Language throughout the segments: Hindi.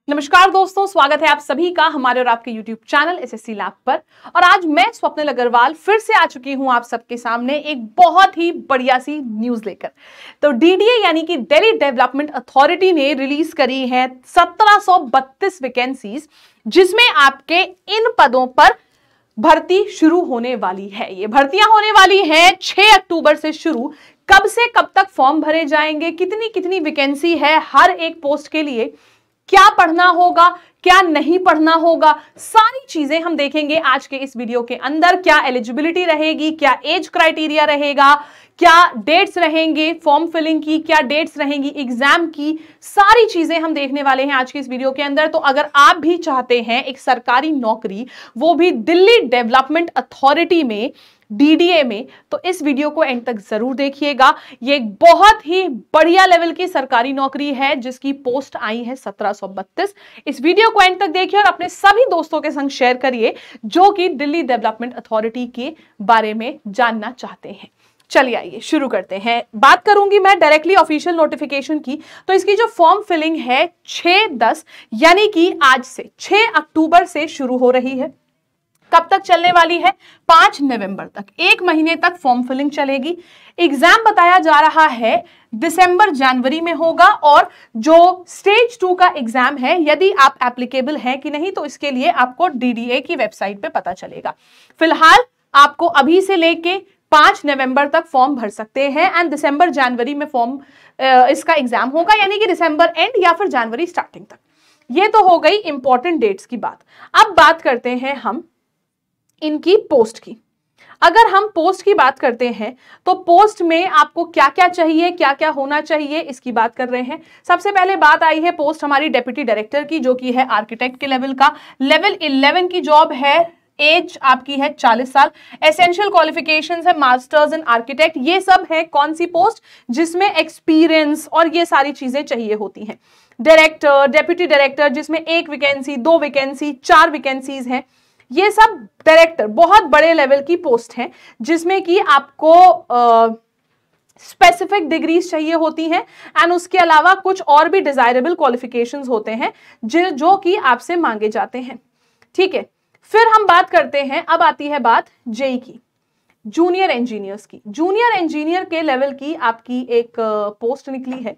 नमस्कार दोस्तों, स्वागत है आप सभी का हमारे और आपके YouTube चैनल एसएससी लैब पर। और आज मैं स्वप्निल अग्रवाल फिर से आ चुकी हूं आप सबके सामने एक बहुत ही बढ़िया सी न्यूज लेकर। तो डीडीए यानी कि दिल्ली डेवलपमेंट अथॉरिटी ने रिलीज करी है 1732 वैकेंसीज, जिसमें आपके इन पदों पर भर्ती शुरू होने वाली है। ये भर्तियां होने वाली हैं 6 अक्टूबर से शुरू। कब से कब तक फॉर्म भरे जाएंगे, कितनी कितनी वैकेंसी है हर एक पोस्ट के लिए, क्या पढ़ना होगा क्या नहीं पढ़ना होगा, सारी चीजें हम देखेंगे आज के इस वीडियो के अंदर। क्या एलिजिबिलिटी रहेगी, क्या एज क्राइटेरिया रहेगा, क्या डेट्स रहेंगे फॉर्म फिलिंग की, क्या डेट्स रहेंगी एग्जाम की, सारी चीजें हम देखने वाले हैं आज के इस वीडियो के अंदर। तो अगर आप भी चाहते हैं एक सरकारी नौकरी, वो भी दिल्ली डेवलपमेंट अथॉरिटी में, डीडीए में, तो इस वीडियो को एंड तक जरूर देखिएगा। ये एक बहुत ही बढ़िया लेवल की सरकारी नौकरी है जिसकी पोस्ट आई है 1732। इस वीडियो को एंड तक देखिए और अपने सभी दोस्तों के संग शेयर करिए जो कि दिल्ली डेवलपमेंट अथॉरिटी के बारे में जानना चाहते हैं। चलिए आइए शुरू करते हैं। बात करूंगी मैं डायरेक्टली ऑफिशियल नोटिफिकेशन की। तो इसकी जो फॉर्म फिलिंग है 6/10 यानी कि आज से 6 अक्टूबर से शुरू हो रही है। कब तक चलने वाली है? 5 नवंबर तक, 1 महीने तक फॉर्म फिलिंग चलेगी। एग्जाम बताया जा रहा है दिसंबर जनवरी में होगा। और जो स्टेज 2 का एग्जाम है, यदि आप एप्लीकेबल हैं कि नहीं, तो इसके लिए आपको डीडीए की वेबसाइट पे पता चलेगा। फिलहाल आपको अभी से लेके 5 नवंबर तक फॉर्म भर सकते हैं एंड दिसंबर जनवरी में फॉर्म इसका एग्जाम होगा, यानी कि दिसंबर एंड या फिर जनवरी स्टार्टिंग तक। ये तो हो गई इंपॉर्टेंट डेट्स की बात। अब बात करते हैं हम इनकी पोस्ट की। अगर हम पोस्ट की बात करते हैं तो पोस्ट में आपको क्या क्या चाहिए, क्या क्या होना चाहिए, इसकी बात कर रहे हैं। सबसे पहले बात आई है पोस्ट हमारी डेप्यूटी डायरेक्टर की, जो कि है आर्किटेक्ट के लेवल का। लेवल 11 की जॉब है। एज आपकी है 40 साल। एसेंशियल क्वालिफिकेशंस है मास्टर्स इन आर्किटेक्ट। ये सब है कौन सी पोस्ट जिसमें एक्सपीरियंस और ये सारी चीजें चाहिए होती हैं। डायरेक्टर, डेप्यूटी डायरेक्टर जिसमें 1 वैकेंसी, 2 वैकेंसी, 4 वैकेंसीज हैं। ये सब डायरेक्टर बहुत बड़े लेवल की पोस्ट हैं जिसमें कि आपको स्पेसिफिक डिग्रीज चाहिए होती हैं एंड उसके अलावा कुछ और भी डिजायरेबल क्वालिफिकेशंस होते हैं जो कि आपसे मांगे जाते हैं। ठीक है, फिर हम बात करते हैं, अब आती है बात जेई की, जूनियर इंजीनियर्स की। जूनियर इंजीनियर के लेवल की आपकी एक पोस्ट निकली है।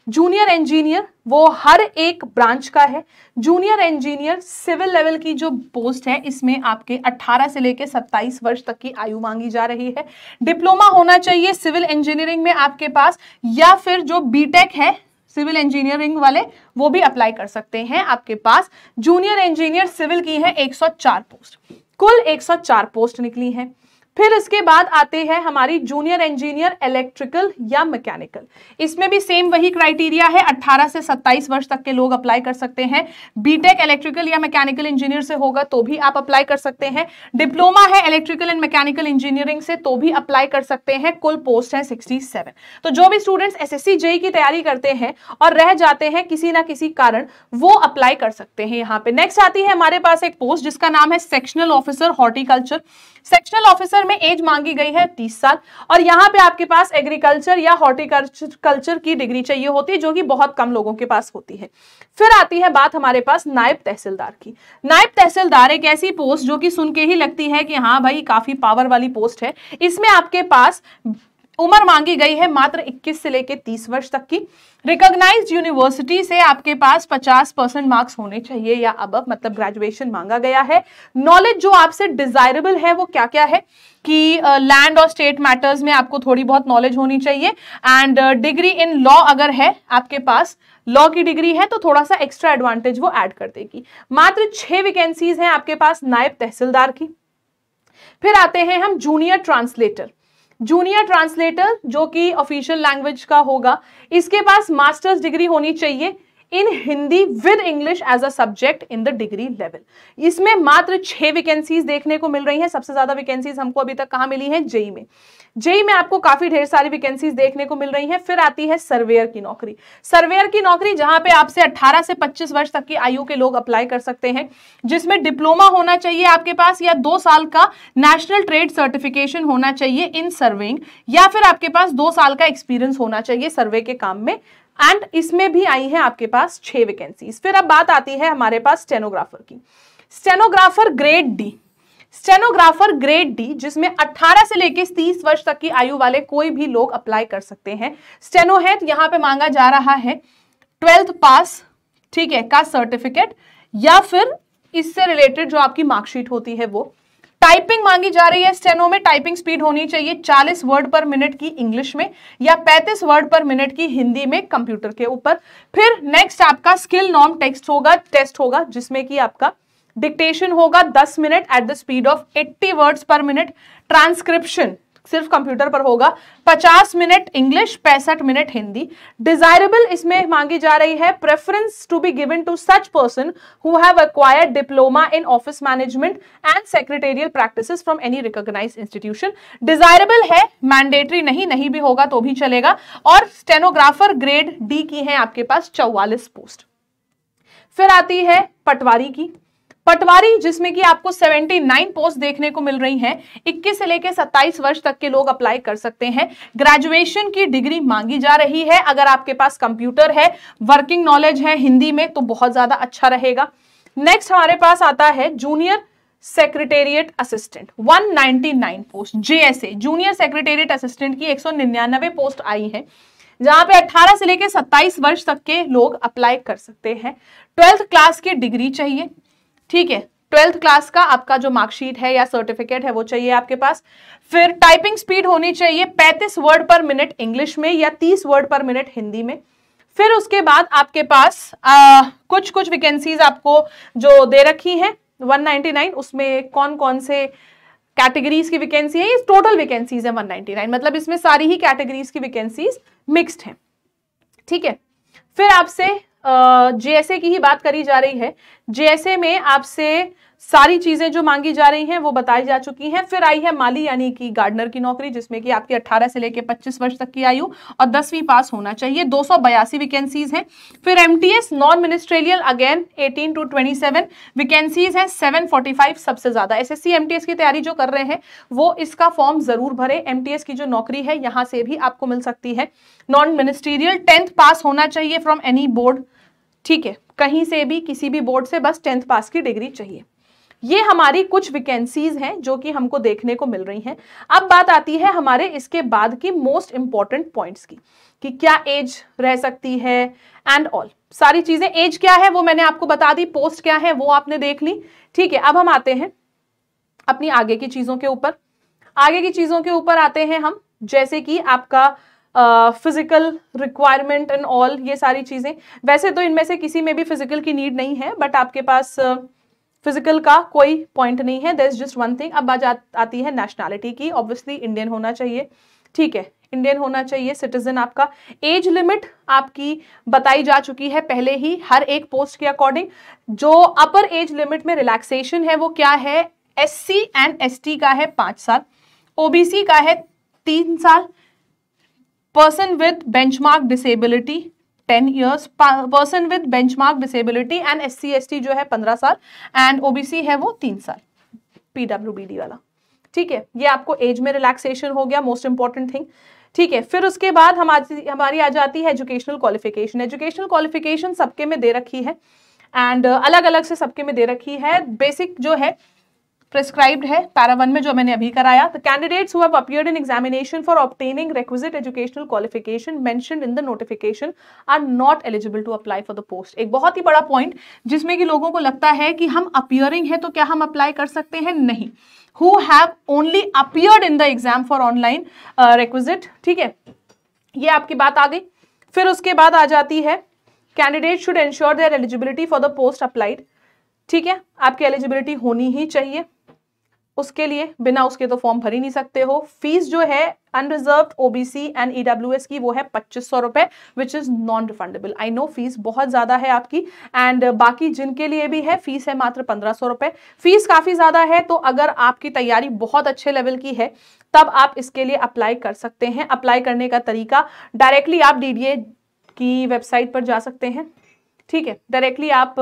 जूनियर इंजीनियर वो हर एक ब्रांच का है। जूनियर इंजीनियर सिविल लेवल की जो पोस्ट है, इसमें आपके 18 से लेकर 27 वर्ष तक की आयु मांगी जा रही है। डिप्लोमा होना चाहिए सिविल इंजीनियरिंग में आपके पास, या फिर जो बीटेक है सिविल इंजीनियरिंग वाले वो भी अप्लाई कर सकते हैं आपके पास। जूनियर इंजीनियर सिविल की है 104 पोस्ट, कुल 104 पोस्ट निकली हैं। फिर इसके बाद आते हैं हमारी जूनियर इंजीनियर इलेक्ट्रिकल या मैकेनिकल। इसमें भी सेम वही क्राइटेरिया है, 18 से 27 वर्ष तक के लोग अप्लाई कर सकते हैं। बीटेक इलेक्ट्रिकल या मैकेनिकल इंजीनियर से होगा तो भी आप अप्लाई कर सकते हैं। डिप्लोमा है इलेक्ट्रिकल एंड मैकेनिकल इंजीनियरिंग से तो भी अप्लाई कर सकते हैं। कुल पोस्ट है 67। तो जो भी स्टूडेंट्स एसएससी जेई की तैयारी करते हैं और रह जाते हैं किसी ना किसी कारण, वो अप्लाई कर सकते हैं यहाँ पे। नेक्स्ट आती है हमारे पास एक पोस्ट जिसका नाम है sectional officer horticulture. Sectional officer में एज मांगी गई है 30 साल और यहाँ पे आपके पास एग्रीकल्चर या हॉर्टिकल्चर की डिग्री चाहिए होती है, जो कि बहुत कम लोगों के पास होती है। फिर आती है बात हमारे पास नायब तहसीलदार की। नायब तहसीलदार एक ऐसी पोस्ट जो कि सुन के ही लगती है कि हाँ भाई काफी पावर वाली पोस्ट है। इसमें आपके पास उम्र मांगी गई है मात्र 21 से लेकर 30 वर्ष तक की। रिकॉग्नाइज्ड यूनिवर्सिटी से आपके पास 50% मार्क्स होने चाहिए या अबव, मतलब ग्रेजुएशन मांगा गया है। नॉलेज जो आपसे डिजायरेबल है वो क्या क्या है कि लैंड और स्टेट मैटर्स में आपको थोड़ी बहुत नॉलेज होनी चाहिए एंड डिग्री इन लॉ अगर है आपके पास, लॉ की डिग्री है तो थोड़ा सा एक्स्ट्रा एडवांटेज वो ऐड कर देगी। मात्र 6 वैकेंसीज हैं आपके पास नायब तहसीलदार की। फिर आते हैं हम जूनियर ट्रांसलेटर। जूनियर ट्रांसलेटर जो कि ऑफिशियल लैंग्वेज का होगा, इसके पास मास्टर्स डिग्री होनी चाहिए in Hindi with English as a subject in the degree level. इसमें मात्र 6 वैकेंसीज देखने को मिल रही हैं। सबसे ज्यादा वैकेंसीज हमको अभी तक कहां मिली है? जेई में। जेई में आपको काफी ढेर सारी वैकेंसीज देखने को मिल रही हैं। फिर आती है सर्वेयर की नौकरी। सर्वेयर की नौकरी जहां पे आपसे 18 से 25 वर्ष तक की आयु के लोग अप्लाई कर सकते हैं, जिसमें डिप्लोमा होना चाहिए आपके पास या 2 साल का नेशनल ट्रेड सर्टिफिकेशन होना चाहिए इन सर्वेइंग, या फिर आपके पास 2 साल का एक्सपीरियंस होना चाहिए सर्वे के काम में एंड इसमें भी आई है आपके पास 6 वैकेंसीज। फिर अब बात आती है हमारे पास स्टेनोग्राफर की। Stenographer grade D, stenographer grade D जिसमें 18 से लेकर 30 वर्ष तक की आयु वाले कोई भी लोग अप्लाई कर सकते हैं। स्टेनो है, यहां पे मांगा जा रहा है 12th पास, ठीक है, का सर्टिफिकेट या फिर इससे रिलेटेड जो आपकी मार्कशीट होती है वो। टाइपिंग मांगी जा रही है स्टेनो में, टाइपिंग स्पीड होनी चाहिए 40 वर्ड पर मिनट की इंग्लिश में या 35 वर्ड पर मिनट की हिंदी में कंप्यूटर के ऊपर। फिर नेक्स्ट आपका स्किल नॉर्म टेस्ट होगा जिसमें कि आपका डिक्टेशन होगा 10 minute at the speed of 80 words per minute. Transcription सिर्फ कंप्यूटर पर होगा 50 minute English, 65 minute Hindi. Desirable इसमें मांगी जा रही है preference to be given to such person who have acquired diploma in office management and secretarial practices from any recognised institution. Desirable है, मैंडेटरी नहीं भी होगा तो भी चलेगा। और स्टेनोग्राफर ग्रेड डी की है आपके पास 44 पोस्ट। फिर आती है पटवारी की। पटवारी जिसमें कि आपको 79 पोस्ट देखने को मिल रही हैं। 21 से लेकर 27 वर्ष तक के लोग अप्लाई कर सकते हैं। ग्रेजुएशन की डिग्री मांगी जा रही है। अगर आपके पास कंप्यूटर है, वर्किंग नॉलेज है हिंदी में तो बहुत ज्यादा अच्छा रहेगा। नेक्स्ट हमारे पास आता है junior secretariat assistant, 199 post. JSA junior secretariat assistant की 199 पोस्ट आई है जहां पे 18 से लेकर 27 वर्ष तक के लोग अप्लाई कर सकते हैं। 12th क्लास की डिग्री चाहिए, ठीक है, 12th क्लास का आपका जो मार्कशीट है या सर्टिफिकेट है वो चाहिए आपके पास। फिर टाइपिंग स्पीड होनी चाहिए 35 वर्ड पर मिनट इंग्लिश में या 30 वर्ड पर मिनट हिंदी में। फिर उसके बाद आपके पास कुछ वैकेंसीज आपको जो दे रखी हैं 199, उसमें कौन कौन से कैटेगरीज की वैकेंसी है, ये टोटल वैकेंसीज है 199, मतलब इसमें सारी ही कैटेगरीज की वैकेंसीज मिक्स्ड हैं, ठीक है। फिर आपसे JSA की ही बात करी जा रही है। JSA में आपसे सारी चीजें जो मांगी जा रही हैं वो बताई जा चुकी हैं। फिर आई है माली यानी कि गार्डनर की नौकरी जिसमें कि आपकी 18 से लेकर 25 वर्ष तक की आयु और 10वीं पास होना चाहिए। 282 वैकेंसीज हैं। फिर MTS non ministerial again 18 to 27 vacancies हैं, 745 सबसे ज्यादा। SSC MTS की तैयारी जो कर रहे हैं वो इसका फॉर्म जरूर भरे। MTS की जो नौकरी है यहां से भी आपको मिल सकती है। नॉन मिनिस्ट्रियल 10th पास होना चाहिए फ्रॉम एनी बोर्ड, ठीक है, कहीं से भी किसी भी बोर्ड से बस 10th पास की डिग्री चाहिए। ये हमारी कुछ वैकेंसीज हैं जो कि हमको देखने को मिल रही हैं। अब बात आती है हमारे इसके बाद की मोस्ट इंपॉर्टेंट पॉइंट्स की कि क्या एज रह सकती है एंड ऑल सारी चीजें। एज क्या है वो मैंने आपको बता दी, पोस्ट क्या है वो आपने देख ली, ठीक है। अब हम आते हैं अपनी आगे की चीजों के ऊपर। आगे की चीजों के ऊपर आते हैं हम, जैसे कि आपका फिजिकल रिक्वायरमेंट एंड ऑल ये सारी चीजें। वैसे तो इनमें से किसी में भी फिजिकल की नीड नहीं है, बट आपके पास फिजिकल का कोई पॉइंट नहीं है, there is just one thing. अब बात आती है नेशनैलिटी की। ऑब्वियसली इंडियन होना चाहिए, ठीक है, इंडियन होना चाहिए, सिटीजन आपका। एज लिमिट आपकी बताई जा चुकी है पहले ही हर एक पोस्ट के अकॉर्डिंग। जो अपर एज लिमिट में रिलैक्सेशन है वो क्या है, SC एंड ST का है 5 साल, OBC का है 3 साल, person with benchmark disability 10 years, person with benchmark disability and SC ST जो है 15 साल एंड OBC है वो 3 साल, PWBD वाला, ठीक है। ये आपको एज में रिलैक्सेशन हो गया, मोस्ट इंपॉर्टेंट थिंग, ठीक है। फिर उसके बाद हमारी आ जाती है एजुकेशनल क्वालिफिकेशन। एजुकेशनल क्वालिफिकेशन सबके में दे रखी है एंड अलग अलग से सबके में दे रखी है। बेसिक जो है प्रिस्क्राइब्ड है पैरा 1 में जो मैंने अभी कराया। The candidates who have appeared in examination for obtaining requisite educational qualification mentioned in the notification are not eligible to apply for the post. एक बहुत ही बड़ा पॉइंट जिसमें कि लोगों को लगता है कि हम अपीयरिंग है तो क्या हम अप्लाई कर सकते हैं, नहीं। Who have only appeared in the exam for online requisite, ठीक है, ये आपकी बात आ गई। फिर उसके बाद आ जाती है candidate should ensure there eligibility for the post applied, ठीक है, आपकी एलिजिबिलिटी होनी ही चाहिए। उसके लिए बिना उसके तो फॉर्म भर ही नहीं सकते हो। फीस जो है अनरिजर्व्ड OBC एंड EWS की वो है 2500 रुपए which is non refundable. I know fees बहुत ज्यादा है आपकी एंड बाकी जिनके लिए भी है फीस है मात्र 1500 रुपए। फीस काफी ज्यादा है, तो अगर आपकी तैयारी बहुत अच्छे लेवल की है तब आप इसके लिए अप्लाई कर सकते हैं। अप्लाई करने का तरीका डायरेक्टली आप DDA की वेबसाइट पर जा सकते हैं, ठीक है, डायरेक्टली आप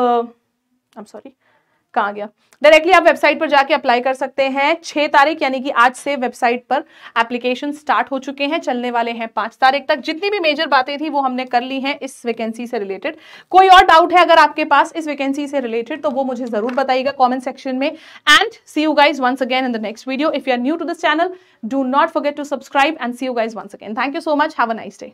कहाँ गया, डायरेक्टली आप वेबसाइट पर जाके अप्लाई कर सकते हैं। 6 तारीख यानी कि आज से वेबसाइट पर एप्लीकेशन स्टार्ट हो चुके हैं, चलने वाले हैं 5 तारीख तक। जितनी भी मेजर बातें थी वो हमने कर ली हैं इस वैकेंसी से रिलेटेड। कोई और डाउट है अगर आपके पास इस वैकेंसी से रिलेटेड तो वो मुझे जरूर बताइएगा कॉमेंट सेक्शन में। And see you guys once again in the next video. If you are new to this channel, do not forget to subscribe and see you guys once again. Thank you so much, have a nice day.